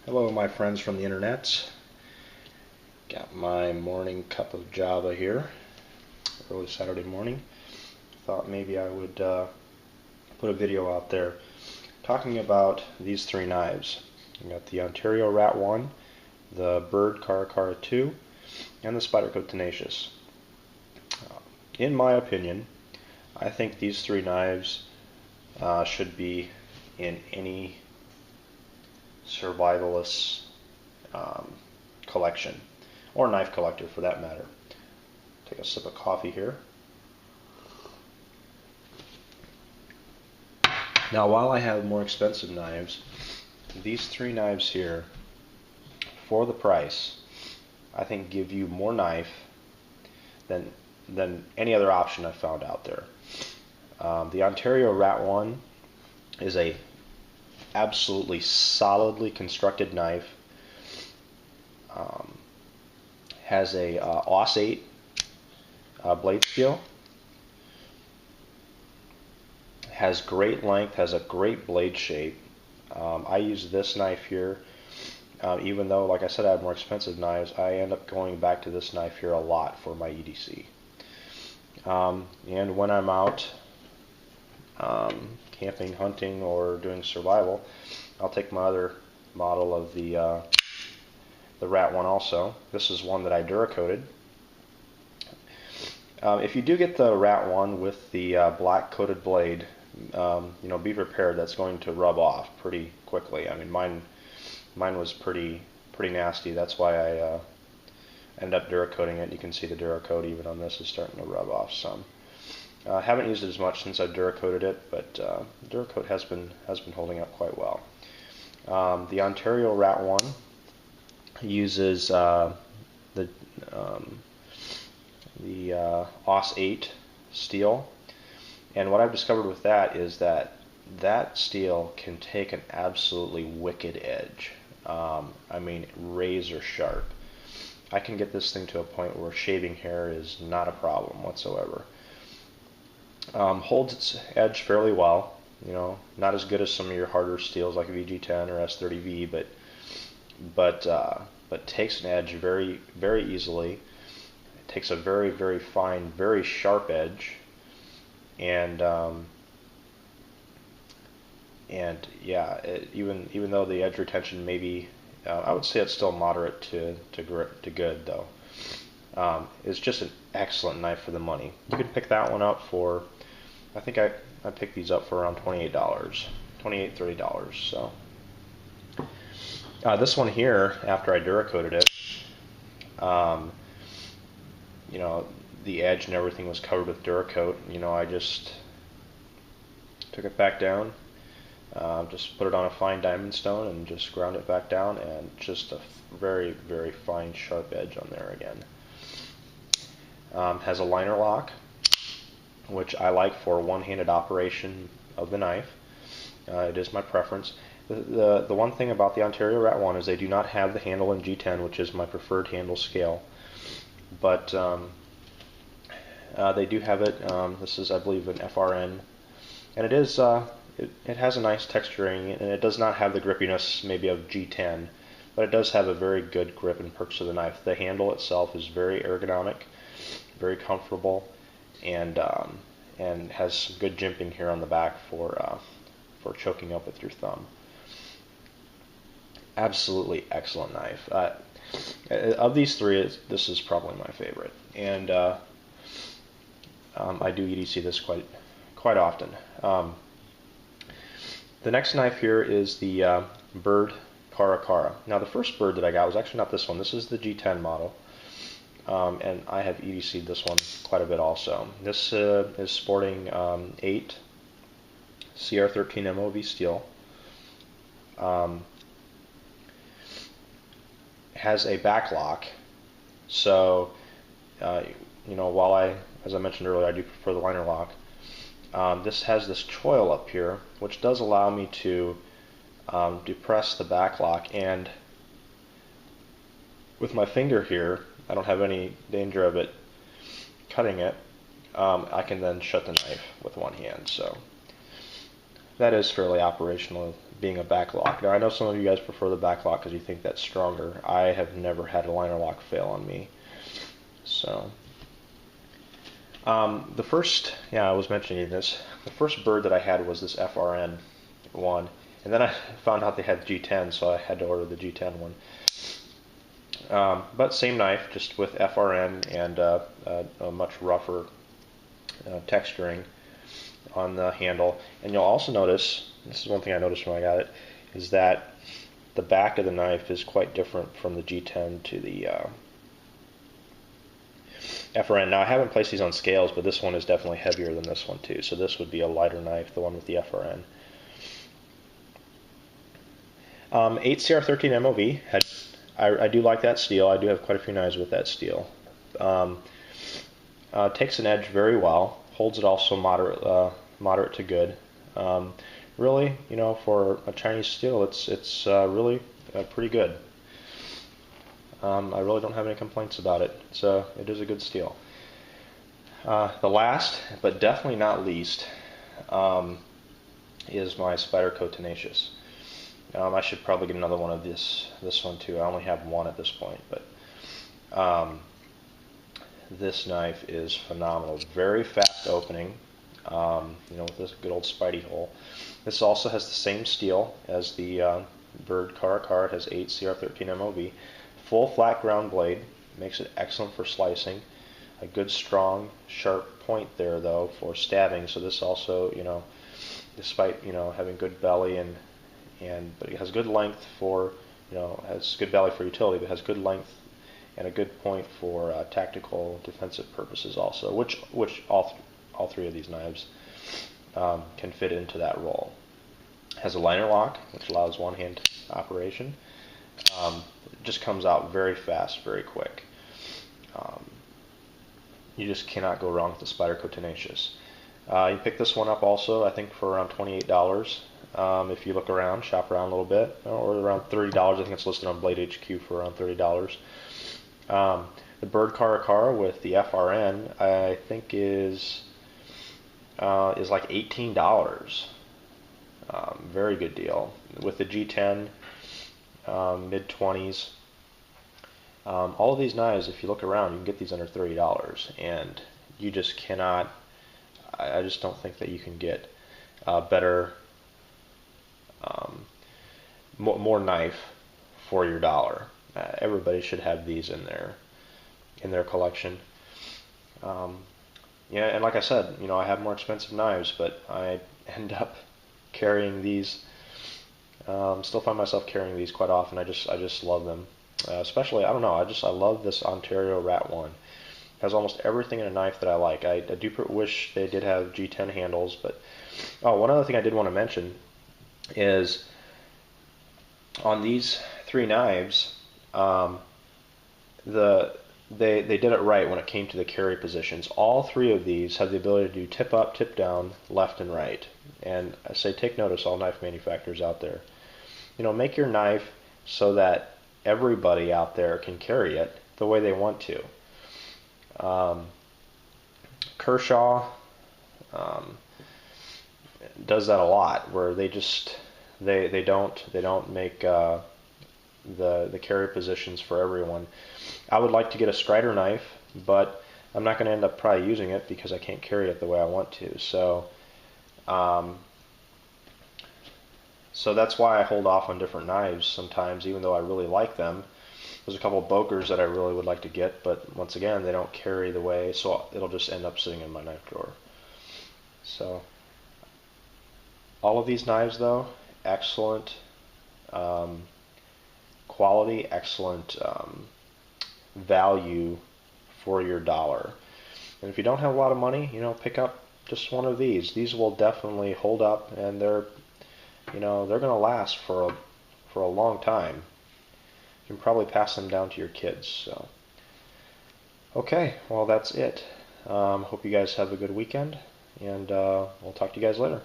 Hello my friends from the internet. Got my morning cup of Java here, early Saturday morning. Thought maybe I would put a video out there talking about these three knives. We got the Ontario Rat 1, the Bird Caracara 2, and the Spyderco Tenacious. In my opinion, I think these three knives should be in any survivalist collection, or knife collector for that matter. Take a sip of coffee here. Now, while I have more expensive knives, these three knives here, for the price, I think give you more knife than any other option I've found out there. The Ontario Rat 1 is a absolutely solidly constructed knife. Has a Aus 8 blade steel. Has great length, has a great blade shape. I use this knife here. Even though, like I said, I have more expensive knives, I end up going back to this knife here a lot for my EDC. And when I'm out camping, hunting, or doing survival, I'll take my other model of the Rat 1 also. This is one that I Duracoated. If you do get the Rat 1 with the black coated blade, be prepared. That's going to rub off pretty quickly. I mean, mine was pretty nasty. That's why I ended up Duracoating it. You can see the Duracoat even on this is starting to rub off some. I haven't used it as much since I Duracoated it, but Duracoat has been holding up quite well. The Ontario Rat 1 uses the Aus 8 steel, and what I've discovered with that is that steel can take an absolutely wicked edge. I mean, razor sharp. I can get this thing to a point where shaving hair is not a problem whatsoever. Holds its edge fairly well. Not as good as some of your harder steels like VG10 or S30V, but takes an edge very, very easily. It takes a very, very fine, very sharp edge, and yeah, even though the edge retention maybe, I would say it's still moderate to good though. It's just an excellent knife for the money. You can pick that one up for, I think I picked these up for around $28, $30. So this one here, after I Duracoated it, the edge and everything was covered with Duracoat. I just took it back down, just put it on a fine diamond stone and just ground it back down, and just a very, very fine sharp edge on there again. Has a liner lock, which I like for one-handed operation of the knife. It is my preference. The one thing about the Ontario Rat 1 is they do not have the handle in G10, which is my preferred handle scale, but they do have it. This is, I believe, an FRN, and it is it has a nice texturing, and it does not have the grippiness maybe of G10, but it does have a very good grip and perks of the knife. The handle itself is very ergonomic, very comfortable, and has some good jimping here on the back for choking up with your thumb. Absolutely excellent knife. Of these three, this is probably my favorite, and I do EDC this quite often. The next knife here is the Bird Caracara. Now, the first Bird that I got was actually not this one. This is the G10 model, and I have EDC'd this one quite a bit also. This is sporting 8 CR13 MOV steel. Has a back lock, so while as I mentioned earlier, I do prefer the liner lock. This has this choil up here, which does allow me to depress the back lock, and with my finger here, I don't have any danger of it cutting it. I can then shut the knife with one hand. So that is fairly operational, being a back lock. Now I know some of you guys prefer the back lock because you think that's stronger. I have never had a liner lock fail on me. So the first, I was mentioning this. The first bird that I had was this FRN one, and then I found out they had G10, so I had to order the G10 one. But same knife, just with FRN and a much rougher texturing on the handle. And you'll also notice, this is one thing I noticed when I got it, is that the back of the knife is quite different from the G10 to the FRN. Now I haven't placed these on scales, but this one is definitely heavier than this one too. So this would be a lighter knife, the one with the FRN. 8CR13 MOV. I do like that steel. I do have quite a few knives with that steel. Takes an edge very well. Holds it also moderate to good. Really, for a Chinese steel, it's really pretty good. I really don't have any complaints about it. It is a good steel. The last, but definitely not least, is my Spyderco Tenacious. I should probably get another one of this one too. I only have one at this point, but this knife is phenomenal. Very fast opening, with this good old Spidey hole. This also has the same steel as the Bird Caracar. It has 8CR13 MOV. Full flat ground blade, makes it excellent for slicing. A good strong sharp point there though for stabbing. So this also, despite having good belly but it has good length for, has good belly for utility, but has good length and a good point for tactical defensive purposes also, which all three of these knives can fit into that role. Has a liner lock, which allows one-hand operation. It just comes out very fast, very quick. You just cannot go wrong with the Spyderco Tenacious. You pick this one up also, I think, for around $28. If you look around, shop around a little bit, or around $30. I think it's listed on Blade HQ for around $30. The Bird Caracar with the FRN, I think, is like $18. Very good deal. With the G10, mid-20s. All of these knives, if you look around, you can get these under $30, and you just cannot. I just don't think that you can get better, more knife for your dollar. Everybody should have these in their collection. And like I said, I have more expensive knives, but I end up carrying these. Still find myself carrying these quite often. I just love them. Especially, I don't know, I love this Ontario Rat 1. It has almost everything in a knife that I like. I do wish they did have G10 handles, but one other thing I did want to mention is on these three knives, they did it right when it came to the carry positions. All three of these have the ability to do tip up, tip down, left and right. And I say take notice, all knife manufacturers out there. Make your knife so that everybody out there can carry it the way they want to. Kershaw does that a lot, where they don't make the carry positions for everyone. I would like to get a Strider knife, but I'm not going to end up probably using it because I can't carry it the way I want to. So that's why I hold off on different knives sometimes, even though I really like them. There's a couple of Bokers that I really would like to get, but once again, they don't carry the way, so it'll just end up sitting in my knife drawer. So all of these knives, though, excellent quality, excellent value for your dollar. And if you don't have a lot of money, pick up just one of these. These will definitely hold up, and they're going to last for a long time. You can probably pass them down to your kids. So, okay, well, that's it. Hope you guys have a good weekend, and we'll talk to you guys later.